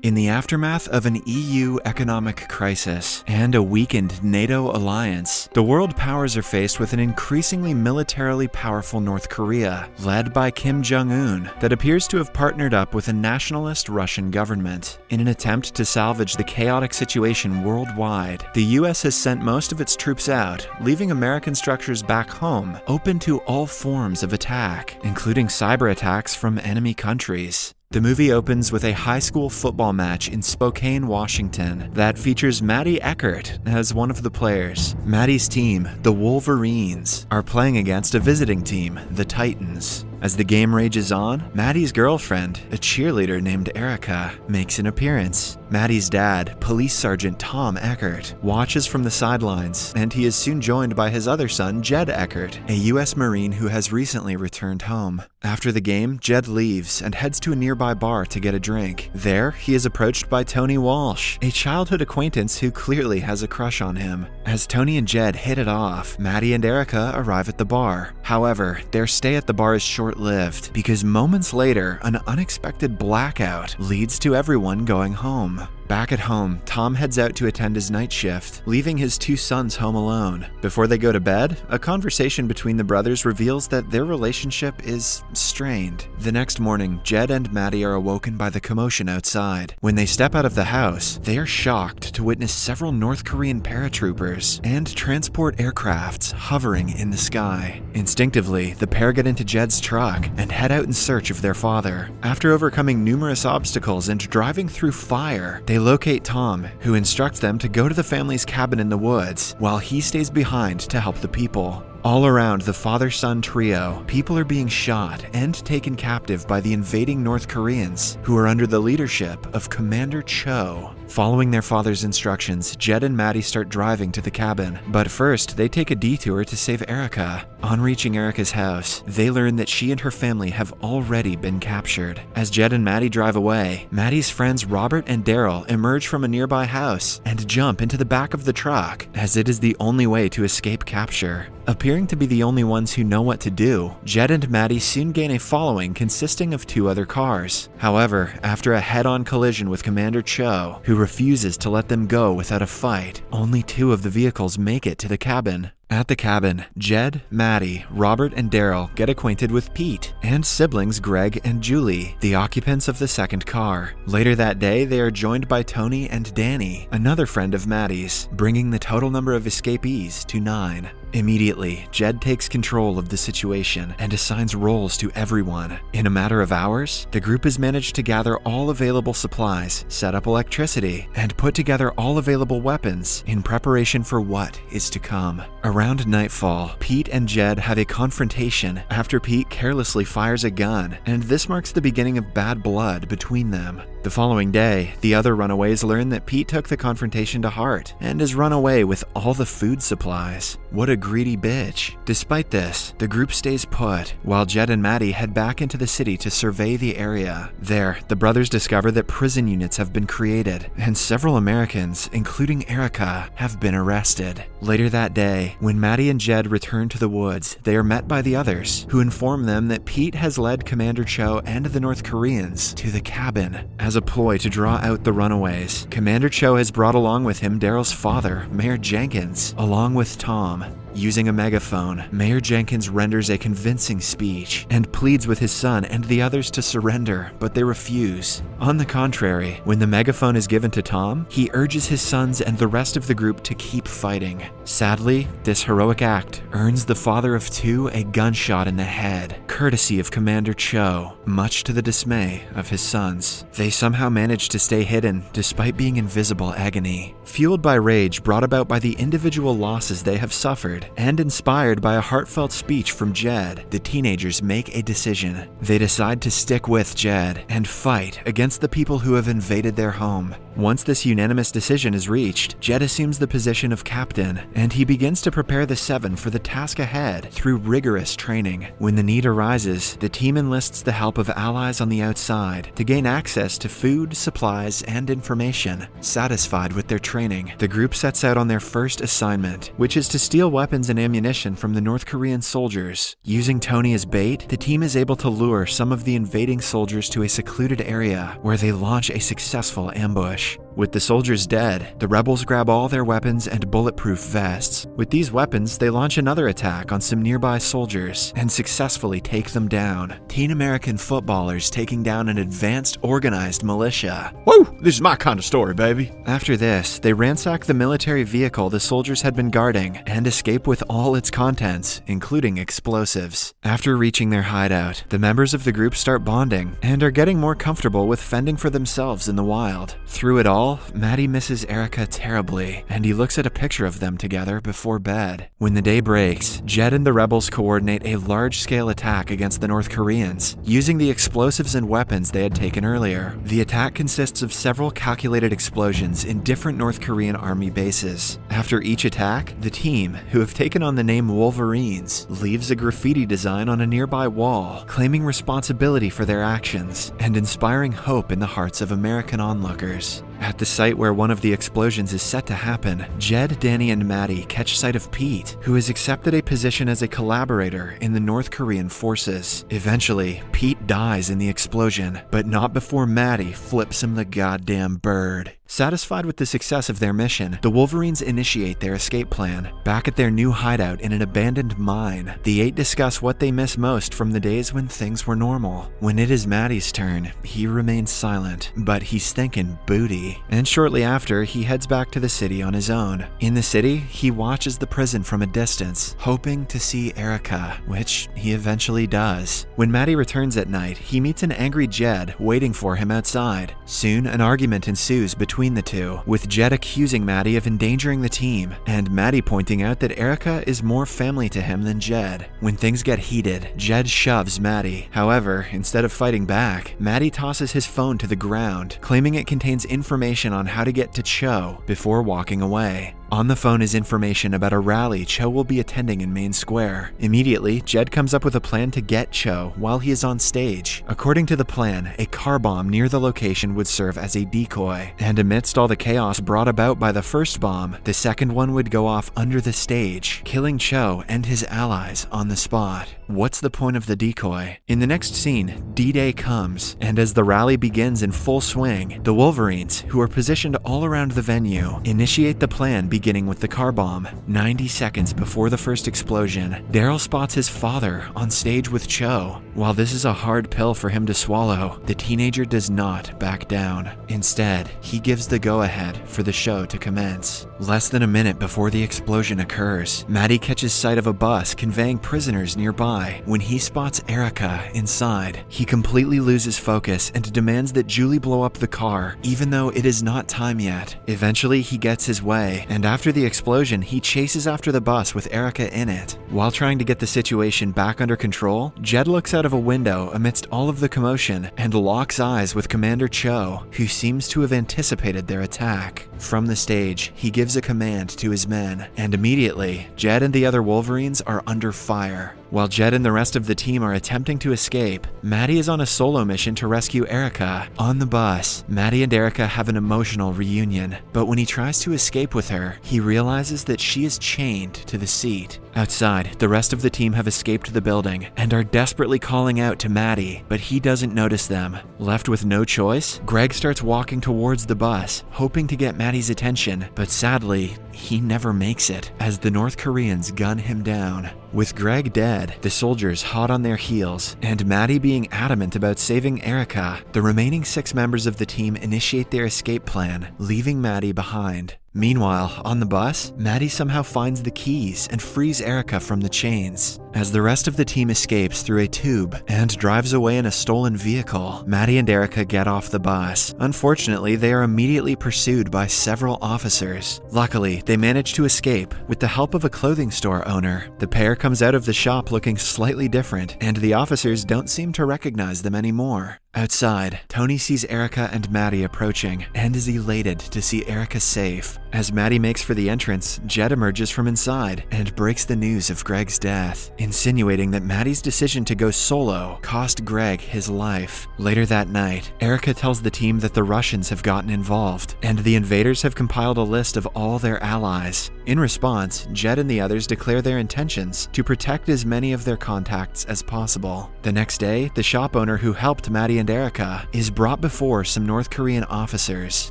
In the aftermath of an EU economic crisis and a weakened NATO alliance, the world powers are faced with an increasingly militarily powerful North Korea, led by Kim Jong-un, that appears to have partnered up with a nationalist Russian government. In an attempt to salvage the chaotic situation worldwide, the US has sent most of its troops out, leaving American structures back home open to all forms of attack, including cyber attacks from enemy countries. The movie opens with a high school football match in Spokane, Washington, that features Maddie Eckert as one of the players. Maddie's team, the Wolverines, are playing against a visiting team, the Titans. As the game rages on, Maddie's girlfriend, a cheerleader named Erica, makes an appearance. Maddie's dad, Police Sergeant Tom Eckert, watches from the sidelines, and he is soon joined by his other son, Jed Eckert, a U.S. Marine who has recently returned home. After the game, Jed leaves and heads to a nearby bar to get a drink. There, he is approached by Tony Walsh, a childhood acquaintance who clearly has a crush on him. As Tony and Jed hit it off, Maddie and Erica arrive at the bar. However, their stay at the bar is short-lived, because moments later, an unexpected blackout leads to everyone going home. Back at home, Tom heads out to attend his night shift, leaving his two sons home alone. Before they go to bed, a conversation between the brothers reveals that their relationship is strained. The next morning, Jed and Maddie are awoken by the commotion outside. When they step out of the house, they are shocked to witness several North Korean paratroopers and transport aircrafts hovering in the sky. Instinctively, the pair get into Jed's truck and head out in search of their father. After overcoming numerous obstacles and driving through fire, they locate Tom, who instructs them to go to the family's cabin in the woods, while he stays behind to help the people. All around the father-son trio, people are being shot and taken captive by the invading North Koreans, who are under the leadership of Commander Cho. Following their father's instructions, Jed and Maddie start driving to the cabin, but first they take a detour to save Erica. On reaching Erica's house, they learn that she and her family have already been captured. As Jed and Maddie drive away, Maddie's friends Robert and Daryl emerge from a nearby house and jump into the back of the truck, as it is the only way to escape capture. Appearing to be the only ones who know what to do, Jed and Maddie soon gain a following consisting of two other cars. However, after a head-on collision with Commander Cho, who refuses to let them go without a fight, only two of the vehicles make it to the cabin. At the cabin, Jed, Maddie, Robert, and Daryl get acquainted with Pete and siblings Greg and Julie, the occupants of the second car. Later that day, they are joined by Tony and Danny, another friend of Maddie's, bringing the total number of escapees to 9. Immediately, Jed takes control of the situation and assigns roles to everyone. In a matter of hours, the group has managed to gather all available supplies, set up electricity, and put together all available weapons in preparation for what is to come. Around nightfall, Pete and Jed have a confrontation after Pete carelessly fires a gun, and this marks the beginning of bad blood between them. The following day, the other runaways learn that Pete took the confrontation to heart and has run away with all the food supplies. What a greedy bitch. Despite this, the group stays put, while Jed and Maddie head back into the city to survey the area. There, the brothers discover that prison units have been created, and several Americans, including Erica, have been arrested. Later that day, when Maddie and Jed return to the woods, they are met by the others, who inform them that Pete has led Commander Cho and the North Koreans to the cabin. As a ploy to draw out the runaways, Commander Cho has brought along with him Daryl's father, Mayor Jenkins, along with Tom. Using a megaphone, Mayor Jenkins renders a convincing speech and pleads with his son and the others to surrender, but they refuse. On the contrary, when the megaphone is given to Tom, he urges his sons and the rest of the group to keep fighting. Sadly, this heroic act earns the father of two a gunshot in the head, courtesy of Commander Cho, much to the dismay of his sons. They somehow manage to stay hidden despite being in visible agony. Fueled by rage brought about by the individual losses they have suffered, and inspired by a heartfelt speech from Jed, the teenagers make a decision. They decide to stick with Jed and fight against the people who have invaded their home. Once this unanimous decision is reached, Jed assumes the position of captain, and he begins to prepare the 7 for the task ahead through rigorous training. When the need arises, the team enlists the help of allies on the outside to gain access to food, supplies, and information. Satisfied with their training, the group sets out on their first assignment, which is to steal weapons weapons and ammunition from the North Korean soldiers. Using Tony as bait, the team is able to lure some of the invading soldiers to a secluded area where they launch a successful ambush. With the soldiers dead, the rebels grab all their weapons and bulletproof vests. With these weapons, they launch another attack on some nearby soldiers and successfully take them down. Teen American footballers taking down an advanced organized militia. Woo! This is my kind of story, baby. After this, they ransack the military vehicle the soldiers had been guarding and escape with all its contents, including explosives. After reaching their hideout, the members of the group start bonding and are getting more comfortable with fending for themselves in the wild. Through it all, Maddie misses Erica terribly, and he looks at a picture of them together before bed. When the day breaks, Jed and the rebels coordinate a large-scale attack against the North Koreans, using the explosives and weapons they had taken earlier. The attack consists of several calculated explosions in different North Korean army bases. After each attack, the team, who have taken on the name Wolverines, leaves a graffiti design on a nearby wall, claiming responsibility for their actions and inspiring hope in the hearts of American onlookers. At the site where one of the explosions is set to happen, Jed, Danny, and Maddie catch sight of Pete, who has accepted a position as a collaborator in the North Korean forces. Eventually, Pete dies in the explosion, but not before Maddie flips him the goddamn bird. Satisfied with the success of their mission, the Wolverines initiate their escape plan. Back at their new hideout in an abandoned mine, the 8 discuss what they miss most from the days when things were normal. When it is Maddie's turn, he remains silent, but he's thinking booty. And shortly after, he heads back to the city on his own. In the city, he watches the prison from a distance, hoping to see Erica, which he eventually does. When Maddie returns at night, he meets an angry Jed waiting for him outside. Soon, an argument ensues between the two, with Jed accusing Maddie of endangering the team, and Maddie pointing out that Erica is more family to him than Jed. When things get heated, Jed shoves Maddie. However, instead of fighting back, Maddie tosses his phone to the ground, claiming it contains information on how to get to Cho before walking away. On the phone is information about a rally Cho will be attending in Main Square. Immediately, Jed comes up with a plan to get Cho while he is on stage. According to the plan, a car bomb near the location would serve as a decoy, and amidst all the chaos brought about by the first bomb, the second one would go off under the stage, killing Cho and his allies on the spot. What's the point of the decoy? In the next scene, D-Day comes, and as the rally begins in full swing, the Wolverines, who are positioned all around the venue, initiate the plan beginning with the car bomb. 90 seconds before the first explosion, Daryl spots his father on stage with Cho. While this is a hard pill for him to swallow, the teenager does not back down. Instead, he gives the go-ahead for the show to commence. Less than a minute before the explosion occurs, Maddie catches sight of a bus conveying prisoners nearby. When he spots Erica inside, he completely loses focus and demands that Julie blow up the car, even though it is not time yet. Eventually, he gets his way, and after the explosion, he chases after the bus with Erica in it. While trying to get the situation back under control, Jed looks out of a window amidst all of the commotion and locks eyes with Commander Cho, who seems to have anticipated their attack. From the stage, he gives a command to his men, and immediately, Jed and the other Wolverines are under fire. While Jed and the rest of the team are attempting to escape, Maddie is on a solo mission to rescue Erica. On the bus, Maddie and Erica have an emotional reunion, but when he tries to escape with her, he realizes that she is chained to the seat. Outside, the rest of the team have escaped the building and are desperately calling out to Maddie, but he doesn't notice them. Left with no choice, Greg starts walking towards the bus, hoping to get Maddie's attention, but sadly, he never makes it, as the North Koreans gun him down. With Greg dead, the soldiers hot on their heels, and Maddie being adamant about saving Erica, the remaining 6 members of the team initiate their escape plan, leaving Maddie behind. Meanwhile, on the bus, Maddie somehow finds the keys and frees Erica from the chains. As the rest of the team escapes through a tube and drives away in a stolen vehicle, Maddie and Erica get off the bus. Unfortunately, they are immediately pursued by several officers. Luckily, they manage to escape with the help of a clothing store owner. The pair comes out of the shop looking slightly different, and the officers don't seem to recognize them anymore. Outside, Tony sees Erica and Maddie approaching and is elated to see Erica safe. As Maddie makes for the entrance, Jed emerges from inside and breaks the news of Greg's death, insinuating that Maddie's decision to go solo cost Greg his life. Later that night, Erica tells the team that the Russians have gotten involved and the invaders have compiled a list of all their allies. In response, Jed and the others declare their intentions to protect as many of their contacts as possible. The next day, the shop owner who helped Maddie and Erica is brought before some North Korean officers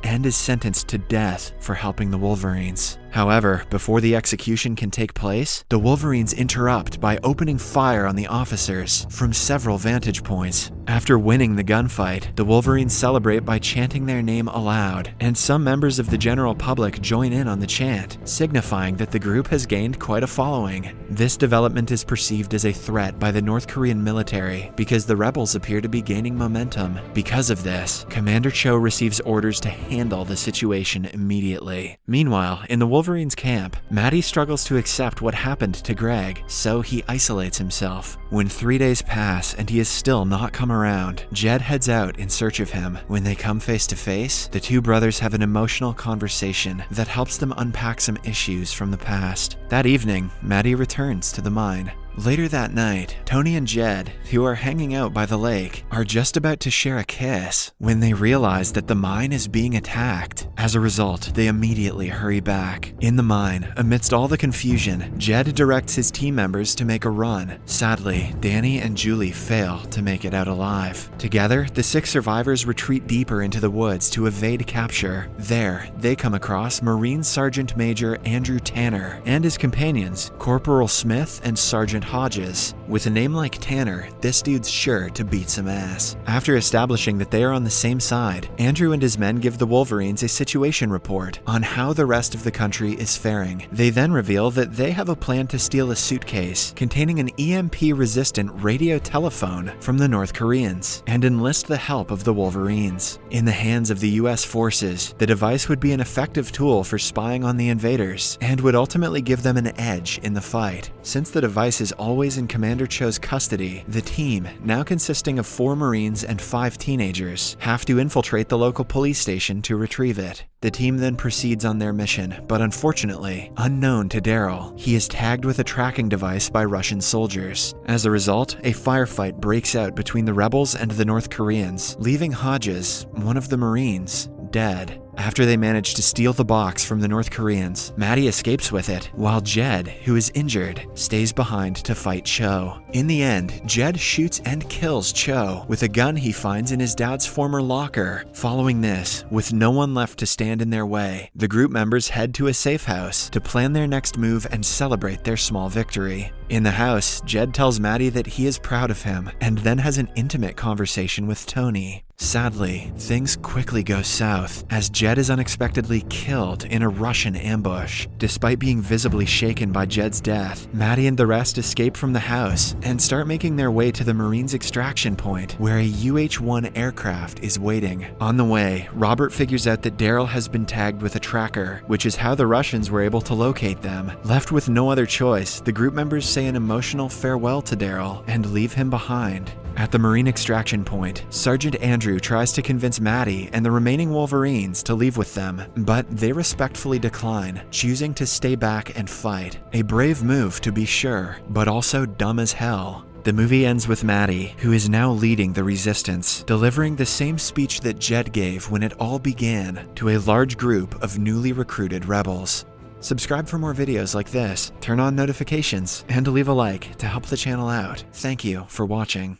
and is sentenced to death for helping the Wolverines. However, before the execution can take place, the Wolverines interrupt by opening fire on the officers from several vantage points. After winning the gunfight, the Wolverines celebrate by chanting their name aloud, and some members of the general public join in on the chant, signifying that the group has gained quite a following. This development is perceived as a threat by the North Korean military because the rebels appear to be gaining momentum. Because of this, Commander Cho receives orders to handle the situation immediately. Meanwhile, in the Wolverine's camp, Maddie struggles to accept what happened to Greg, so he isolates himself. When 3 days pass and he has still not come around, Jed heads out in search of him. When they come face to face, the two brothers have an emotional conversation that helps them unpack some issues from the past. That evening, Maddie returns to the mine. Later that night, Tony and Jed, who are hanging out by the lake, are just about to share a kiss when they realize that the mine is being attacked. As a result, they immediately hurry back. In the mine, amidst all the confusion, Jed directs his team members to make a run. Sadly, Danny and Julie fail to make it out alive. Together, the 6 survivors retreat deeper into the woods to evade capture. There, they come across Marine Sergeant Major Andrew Tanner and his companions, Corporal Smith and Sergeant Hodges. With a name like Tanner, this dude's sure to beat some ass. After establishing that they are on the same side, Andrew and his men give the Wolverines a situation report on how the rest of the country is faring. They then reveal that they have a plan to steal a suitcase containing an EMP-resistant radio telephone from the North Koreans and enlist the help of the Wolverines. In the hands of the US forces, the device would be an effective tool for spying on the invaders and would ultimately give them an edge in the fight. Since the device is always in Commander Cho's custody, the team, now consisting of 4 Marines and 5 teenagers, have to infiltrate the local police station to retrieve it. The team then proceeds on their mission, but unfortunately, unknown to Daryl, he is tagged with a tracking device by Russian soldiers. As a result, a firefight breaks out between the rebels and the North Koreans, leaving Hodges, one of the Marines, dead. After they manage to steal the box from the North Koreans, Maddie escapes with it, while Jed, who is injured, stays behind to fight Cho. In the end, Jed shoots and kills Cho with a gun he finds in his dad's former locker. Following this, with no one left to stand in their way, the group members head to a safe house to plan their next move and celebrate their small victory. In the house, Jed tells Maddie that he is proud of him, and then has an intimate conversation with Tony. Sadly, things quickly go south, as Jed is unexpectedly killed in a Russian ambush. Despite being visibly shaken by Jed's death, Maddie and the rest escape from the house and start making their way to the Marines' extraction point, where a UH-1 aircraft is waiting. On the way, Robert figures out that Daryl has been tagged with a tracker, which is how the Russians were able to locate them. Left with no other choice, the group members say an emotional farewell to Daryl and leave him behind. At the Marine extraction point, Sergeant Andrew tries to convince Maddie and the remaining Wolverines to leave with them, but they respectfully decline, choosing to stay back and fight. A brave move to be sure, but also dumb as hell. The movie ends with Maddie, who is now leading the resistance, delivering the same speech that Jed gave when it all began to a large group of newly recruited rebels. Subscribe for more videos like this, turn on notifications, and leave a like to help the channel out. Thank you for watching.